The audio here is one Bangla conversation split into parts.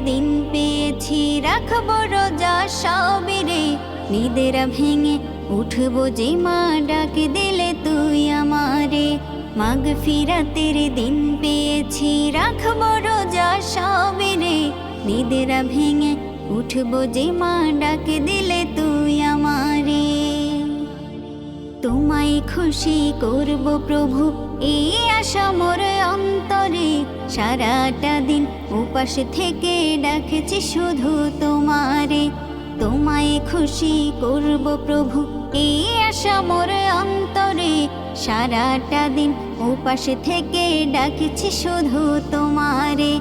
দিন পেয়েছি, রাখবো রোজা সবিরে। নিদেরা ভেঙে উঠবো যে মা ডাক দিলে তুই আমারে। মাগফিরাতের দিন পেয়েছি, রাখবো রোজা সবিরে। নিদেরা ভেঙে উঠবো যে মা ডাক দিলে তুই আমারে। তোমায় খুশি করব প্রভু, এই আশা মোর অন্তরে। সারাটা দিন উপাস থেকে ডাকছি শুধু তোমারে। তোমায় খুশি করব প্রভু, এই আশা মোর অন্তরে। সারাটা দিন উপাস থেকে ডাকছি শুধু তোমারে।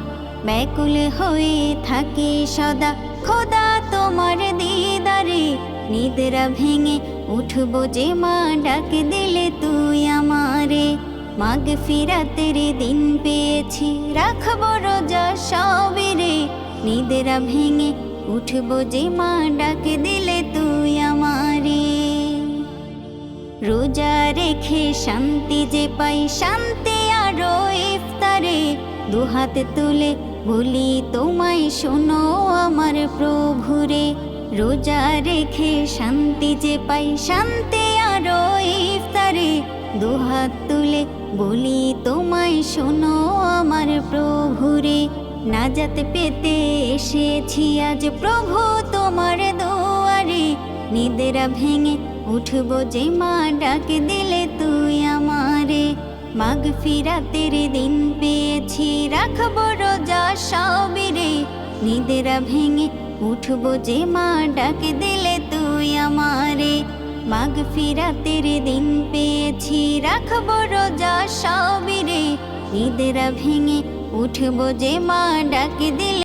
ব্যাকুল হয়ে থাকি সদা খোদা তোমার দিদারে। নিদেরা ভেঙে উঠবো যে মা ডাক দিলে তুই আমারে। মাগফিরাতের দিন পেয়েছি, রাখবো রোজা সবিরে। নিদেরা ভেঙে উঠবো যে মা ডাক দিলে তুই আমারে। রোজা রেখে শান্তি যে পাই, শান্তি আরো ইফতারে। দুহাত তুলে বলি তোমায় শোনো আমার প্রভুরে। রোজা রেখে শান্তি যে পাই, শান্তি আরো ইফতারে। দুহাত তুলে বলি তোমায় শোনো আমার প্রভুরে। নাজাত পেতে এসেছি আজ প্রভু তোমার দুয়ারে। নিদেরা ভেঙে উঠবো যে মা ডাক দিলে তুই আমারে। মাগফিরাতের দিন পেয়েছি, রাখবো রোজা সবিরে। নিদেরা ভেঙে উঠবো যে মা ডাক দিলে তুই আমারে। মাগফিরাতের দিন পেয়েছি, রাখবো রোজা সবিরে। নিদেরা ভেঙে উঠবো যে মা ডাক দিলে